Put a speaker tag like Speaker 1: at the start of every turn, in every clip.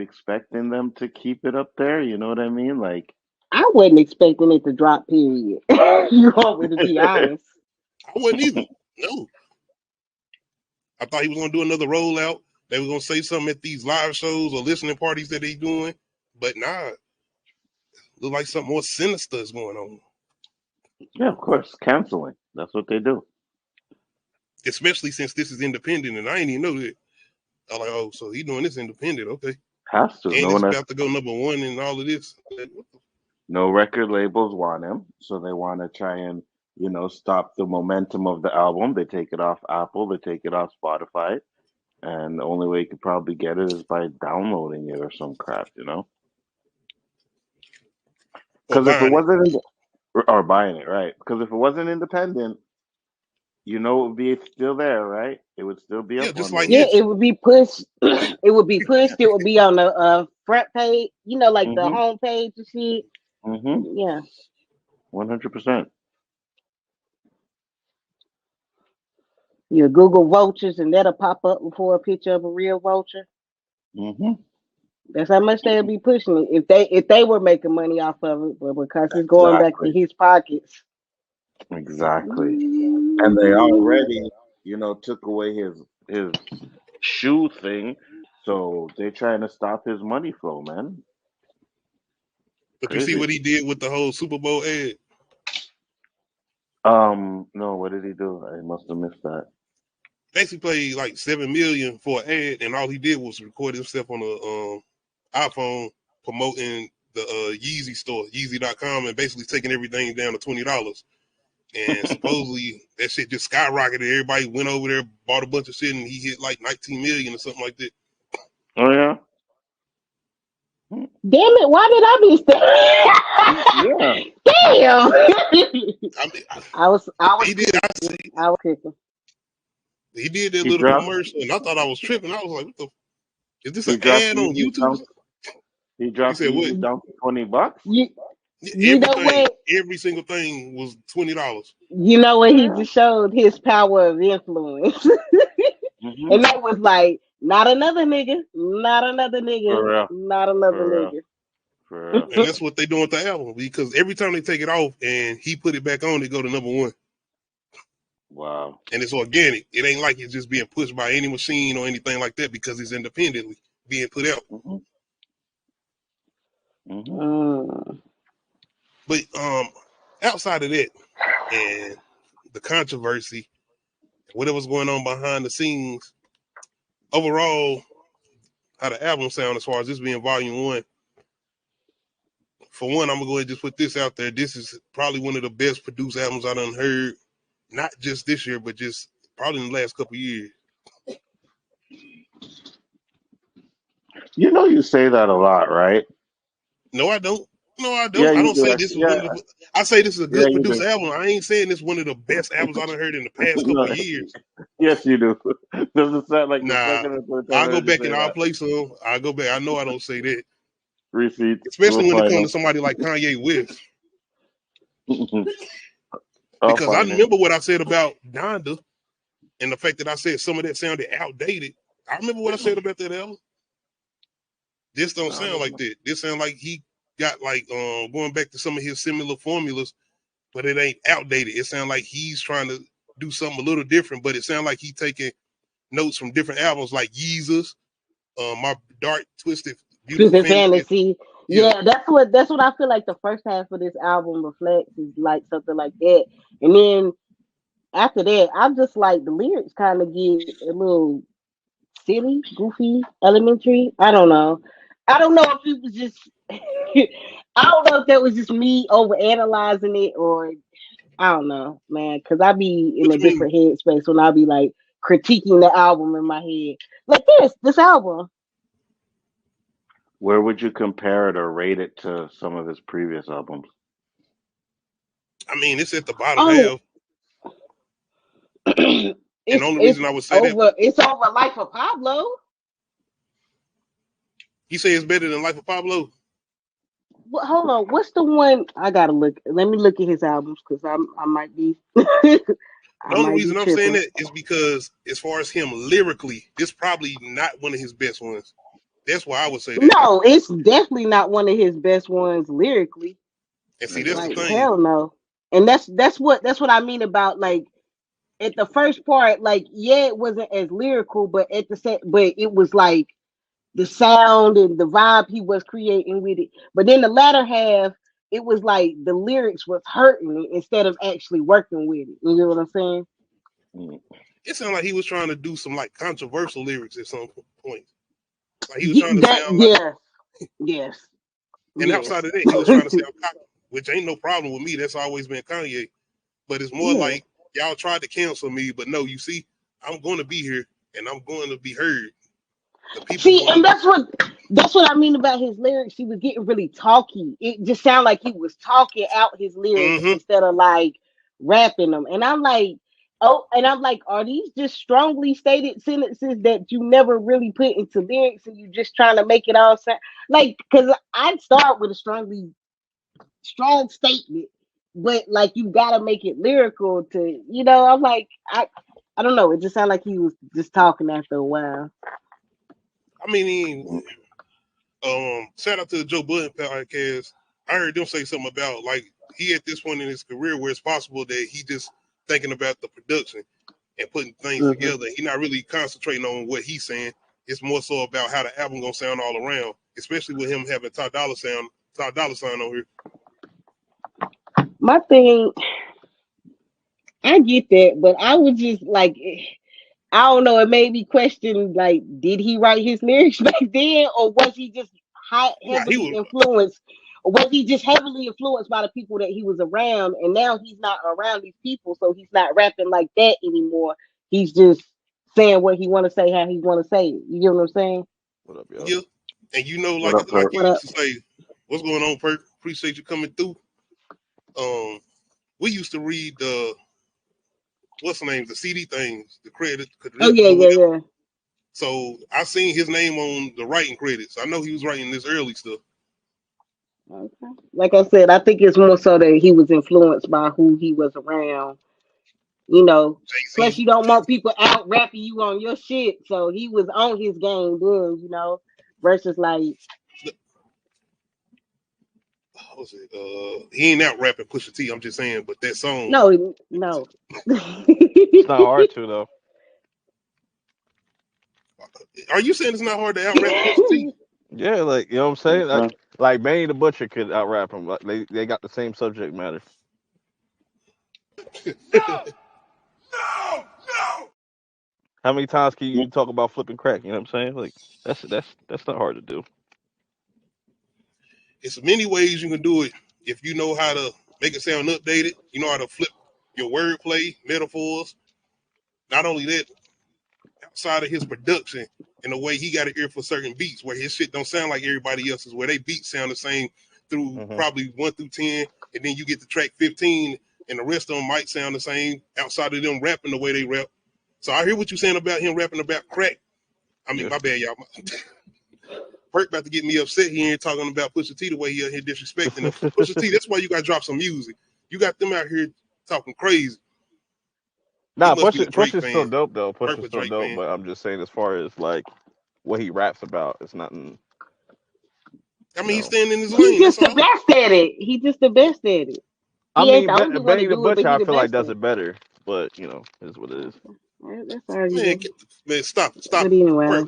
Speaker 1: expecting them to keep it up there. You know what I mean? Like,
Speaker 2: I wasn't expecting it to drop. Period. You want me to be honest?
Speaker 3: I wasn't either. No, I thought he was gonna do another rollout. They were gonna say something at these live shows or listening parties that they doing, but nah, look like something more sinister is going on.
Speaker 1: yeah, of course, canceling. That's what they do.
Speaker 3: Especially since this is independent, and I ain't even know that. I was like, oh, so he doing this independent, okay?
Speaker 1: Has to.
Speaker 3: And it's about to go #1 and all of this.
Speaker 1: No record labels want him, so they want to try and stop the momentum of the album. They take it off Apple, they take it off Spotify, and the only way you could probably get it is by downloading it or some crap,
Speaker 3: Or
Speaker 1: Because if it
Speaker 3: buying it.
Speaker 1: wasn't or buying it, right? Because if it wasn't independent, it would be still there, right? It would still be
Speaker 3: Yeah,
Speaker 1: up
Speaker 3: just
Speaker 1: on the
Speaker 3: like
Speaker 2: Yeah,
Speaker 1: list.
Speaker 3: this.
Speaker 2: it would be pushed. It would be pushed. It would be on the front page. Like the
Speaker 1: Mhm.
Speaker 2: home page and shit.
Speaker 1: Mhm.
Speaker 2: Yeah.
Speaker 1: 100%.
Speaker 2: You Google vultures and that'll pop up before a picture of a real vulture.
Speaker 1: Mhm.
Speaker 2: That's how much they'll be pushing it if they were making money off of it, but because it's going back to
Speaker 1: Exactly.
Speaker 2: his pockets.
Speaker 1: Exactly. And they
Speaker 2: Mm.
Speaker 1: already, took away his shoe thing, so they're trying to stop his money flow, man.
Speaker 3: But you see
Speaker 1: Crazy.
Speaker 3: what he did with the whole Super Bowl ad?
Speaker 1: No, what did he do? I must have missed that.
Speaker 3: Basically paid like $7 million for an ad, and all he did was record himself on a iPhone promoting the Yeezy store, Yeezy.com, and basically taking everything down to $20. And supposedly that shit just skyrocketed. Everybody went over there, bought a bunch of shit, and he hit like 19 million or something like that.
Speaker 1: Oh yeah.
Speaker 2: Damn it! Why did I
Speaker 1: Yeah.
Speaker 2: be Damn.
Speaker 3: I mean,
Speaker 2: I was
Speaker 3: he did.
Speaker 2: cooking. I was cooking.
Speaker 3: He did that
Speaker 1: He
Speaker 3: little
Speaker 1: dropped.
Speaker 3: commercial, and I thought I was tripping. I was like, "What the? Is this
Speaker 1: He
Speaker 3: an
Speaker 1: dropped
Speaker 3: ad on
Speaker 1: Yeezy's
Speaker 3: YouTube?"
Speaker 1: down. He
Speaker 3: You
Speaker 1: dropped
Speaker 3: said what?
Speaker 1: Yeezy's down to $20.
Speaker 2: You you know
Speaker 3: Everything,
Speaker 2: what?
Speaker 3: every single thing was $20.
Speaker 2: You know what?
Speaker 1: Oh
Speaker 2: He
Speaker 1: yeah.
Speaker 2: just showed his power of influence,
Speaker 1: Mhm.
Speaker 2: and that was like, not another nigga, not another
Speaker 1: For
Speaker 2: nigga,
Speaker 1: real.
Speaker 2: not another
Speaker 1: For real.
Speaker 2: nigga.
Speaker 1: For real.
Speaker 3: And that's what they doing with the album, because every time they take it off and he put it back on, it go to #1.
Speaker 1: Wow.
Speaker 3: And it's organic. It ain't like it's just being pushed by any machine or anything like that, because it's independently being put out.
Speaker 1: Mhm. Mhm.
Speaker 2: Mm.
Speaker 3: But outside of that and the controversy, whatever's going on behind the scenes, overall, how the album sound as far as this being volume 1. For one, I'm gonna go ahead and just put this out there. This is probably one of the best produced albums I done heard, not just this year, but just probably in the last couple of years.
Speaker 1: You say that a lot, right?
Speaker 3: No, I don't. No, I
Speaker 1: Yeah,
Speaker 3: don't. I
Speaker 1: you
Speaker 3: don't
Speaker 1: do.
Speaker 3: say this is one
Speaker 1: Yeah,
Speaker 3: of the. I say this is a
Speaker 1: yeah,
Speaker 3: good
Speaker 1: you
Speaker 3: produced
Speaker 1: do.
Speaker 3: album. I ain't saying this one of the best albums I done heard in the past couple
Speaker 1: No,
Speaker 3: of years.
Speaker 1: yes, you do. Doesn't sound like the
Speaker 3: Nah,
Speaker 1: second or third time
Speaker 3: I'll
Speaker 1: I
Speaker 3: go
Speaker 1: heard you
Speaker 3: back
Speaker 1: say
Speaker 3: and I'll
Speaker 1: that.
Speaker 3: play some. I'll go back. I know I don't say that,
Speaker 1: Receipts. We'll
Speaker 3: especially when it
Speaker 1: find
Speaker 3: comes to
Speaker 1: them.
Speaker 3: somebody like Kanye West,
Speaker 1: I'll
Speaker 3: because I
Speaker 1: find it.
Speaker 3: remember what I said about Donda and the fact that I said some of that sounded outdated. I remember what I said about that album. This don't
Speaker 1: I
Speaker 3: sound
Speaker 1: don't
Speaker 3: like
Speaker 1: know.
Speaker 3: that. This sound like he got like going back to some of his similar formulas, but it ain't outdated. It sounds like he's trying to do something a little different, but it sounds like he taking notes from different albums like Yeezus, My Dark Twisted Beautiful
Speaker 2: Twisted
Speaker 3: Fantasy.
Speaker 2: fantasy.
Speaker 3: Yeah,
Speaker 2: Yeah, that's what I feel like the first half of this album reflects is like something like that. And then after that, I'm just like the lyrics kind of get a little silly, goofy, elementary. I don't know. I don't know if it was just I don't know if that was just me over analyzing it or I don't know, man, because I be in
Speaker 3: what
Speaker 2: a
Speaker 3: you mean?
Speaker 2: different headspace when I be like critiquing the album in my head. Like this album.
Speaker 1: Where would you compare it or rate it to some of his previous albums?
Speaker 3: I mean, it's at the bottom
Speaker 2: Oh,
Speaker 3: half, and the
Speaker 2: it's
Speaker 3: only
Speaker 2: it's
Speaker 3: reason I would say that,
Speaker 2: it's over Life of Pablo.
Speaker 3: you say it's better than Life of Pablo.
Speaker 2: Hold on, what's the one? I gotta look. Let me look at his albums because I might be I
Speaker 3: The only
Speaker 2: might be
Speaker 3: reason I'm saying
Speaker 2: tripping.
Speaker 3: that is because, as far as him lyrically, this probably not one of his best ones. That's why I would say that.
Speaker 2: No, it's definitely not one of his best ones lyrically.
Speaker 3: And see, that's the
Speaker 1: Okay.
Speaker 2: Like
Speaker 3: thing.
Speaker 2: hell no. And that's what I mean about like at the first part, like yeah, it wasn't as lyrical, but at the set, but it was like the sound and the vibe he was creating with it. But then the latter half, it was like the lyrics was hurting it instead of actually working with it. You know what I'm saying?
Speaker 1: Mm.
Speaker 3: It sounded like he was trying to do some like controversial lyrics at some point. Like he was trying to
Speaker 2: That
Speaker 3: sound like,
Speaker 2: yes, yes,
Speaker 3: and
Speaker 2: yes,
Speaker 3: outside of that, he was trying to sound cocky, which ain't no problem with me. That's always been Kanye. But it's more
Speaker 2: yeah.
Speaker 3: like y'all tried to cancel me, but no, you see, I'm going to be here and I'm going to be heard. The people
Speaker 2: See,
Speaker 3: going
Speaker 2: and
Speaker 3: to.
Speaker 2: that's what I mean about his lyrics. He was getting really talky. It just sounded like he was talking out his lyrics
Speaker 3: Mm-hmm.
Speaker 2: instead of like rapping them. And I'm like, oh, and I'm like, are these just strongly stated sentences that you never really put into lyrics, and you just trying to make it all sound like? Because I'd start with a strong statement, but like you gotta make it lyrical to, I'm like, I don't know. It just sounded like he was just talking after a while.
Speaker 3: I mean, shout out to the Joe Budden podcast. I heard them say something about like he at this point in his career where it's possible that he just thinking about the production and putting things
Speaker 2: Hmm.
Speaker 3: together. He not really concentrating on what he's saying. It's more so about how the album gonna sound all around, especially with him having Top Dollar Sign on here.
Speaker 2: My thing, I get that, but I was just like, I don't know. It made me question, like, did he write his lyrics back then, or was he just
Speaker 3: Nah, he
Speaker 2: heavily
Speaker 3: was.
Speaker 2: influenced? Or was he just heavily influenced by the people that he was around, and now he's not around these people, so he's not rapping like that anymore. He's just saying what he want to say, how he want to say it. You get what I'm saying?
Speaker 4: What up, y'all?
Speaker 3: Yeah, and you know,
Speaker 1: What
Speaker 3: like
Speaker 1: up, Perk?
Speaker 3: you
Speaker 2: What up?
Speaker 3: used to say, "What's going on, Perk? Appreciate you coming through." Um, we used to read the what's the name, the CD things, the credit
Speaker 2: Oh
Speaker 3: credentials
Speaker 2: yeah,
Speaker 3: or
Speaker 2: yeah,
Speaker 3: whatever.
Speaker 2: yeah.
Speaker 3: So I seen his name on the writing credits. I know he was writing this early stuff.
Speaker 2: Okay. Like I said, I think it's more so that he was influenced by who he was around. You know.
Speaker 3: Jay
Speaker 2: Plus,
Speaker 3: Z,
Speaker 2: you don't want people out rapping you on your shit, so he was on his game then. Versus like,
Speaker 3: what's it? He ain't out rapping Pusha T. I'm just saying, but that song.
Speaker 2: no, no.
Speaker 4: It's not hard to though.
Speaker 3: Are you saying it's not hard to out rap Pusha T?
Speaker 4: Yeah, like you know what I'm saying.
Speaker 1: Okay.
Speaker 4: Like Benny the Butcher could out rap him. Like they got the same subject matter. How many times can you talk about flipping crack? You know what I'm saying? Like that's not hard to do.
Speaker 3: It's many ways you can do it if you know how to make it sound updated. You know how to flip your wordplay, metaphors. Not only that, outside of his production and the way he got an ear for certain beats, where his shit don't sound like everybody else's, where they beats sound the same through
Speaker 4: Hmm.
Speaker 3: probably 1 through 10, and then you get to track 15, and the rest of them might sound the same outside of them rapping the way they rap. So I hear what you're saying about him rapping about crack. I mean,
Speaker 4: Yeah.
Speaker 3: my bad, y'all. Perk about to get me upset. He ain't talking about Pusha T the way he out here disrespecting him. Pusha T, that's why you got to drop some music. You got them out here talking crazy. He
Speaker 4: Nah,
Speaker 3: must be a
Speaker 4: Push
Speaker 3: Drake
Speaker 4: is still
Speaker 3: fan,
Speaker 4: dope though. Push
Speaker 3: Perk
Speaker 4: is
Speaker 3: a
Speaker 4: still
Speaker 3: Drake
Speaker 4: dope,
Speaker 3: fan.
Speaker 4: but I'm just saying as far as like what he raps about, it's nothing.
Speaker 3: I
Speaker 4: You
Speaker 3: mean, he's
Speaker 4: know.
Speaker 3: staying in his
Speaker 2: He
Speaker 3: lane. That's
Speaker 2: just the
Speaker 3: all.
Speaker 2: best at it. He just the best at it.
Speaker 4: I
Speaker 2: He ain't
Speaker 4: mean,
Speaker 2: the only one to
Speaker 4: Benny the
Speaker 2: do it, but
Speaker 4: Butcher,
Speaker 2: he
Speaker 4: I
Speaker 2: the
Speaker 4: feel like
Speaker 2: best at
Speaker 4: does
Speaker 2: it.
Speaker 4: it better. But is what it is.
Speaker 2: That's
Speaker 3: Man,
Speaker 2: arguable.
Speaker 3: man, stop,
Speaker 2: But
Speaker 3: stop,
Speaker 2: anyway,
Speaker 3: Perk.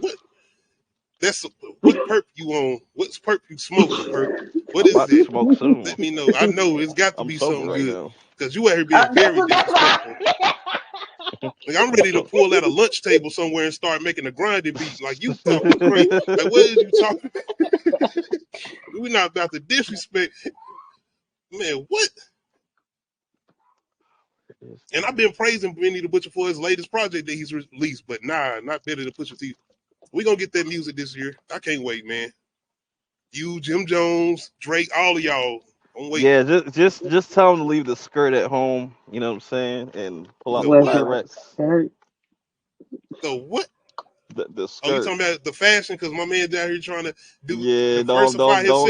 Speaker 3: That's what perp you on? What's perp you smoking, perp? What
Speaker 4: I'm
Speaker 3: is
Speaker 4: about to
Speaker 3: it?
Speaker 4: smoke soon.
Speaker 3: Let me know. I know it's got to
Speaker 4: I'm
Speaker 3: be
Speaker 4: sober
Speaker 3: something
Speaker 4: right
Speaker 3: good
Speaker 4: now.
Speaker 3: because you out here being very
Speaker 2: that's why.
Speaker 3: disrespectful. Like I'm ready to pull out a lunch table somewhere and start making a grinding beat. Like you talking crazy? Like what is you talking? We're not about to disrespect, man. What? And I've been praising Benny the Butcher for his latest project that he's released, but nah, not better than Pusha T. We gonna get that music this year. I can't wait, man. You, Jim Jones, Drake, all of y'all. I'm waiting.
Speaker 4: Yeah, just tell him to leave the skirt at home. You know what I'm saying, and pull out
Speaker 3: The
Speaker 4: the
Speaker 2: Was
Speaker 3: what?
Speaker 2: a
Speaker 4: Pyrex.
Speaker 2: skirt.
Speaker 3: The what?
Speaker 4: The
Speaker 3: Oh, you
Speaker 4: skirt.
Speaker 3: talking about the fashion? Because my man down here trying to do
Speaker 4: Yeah,
Speaker 3: diversify himself.
Speaker 4: don't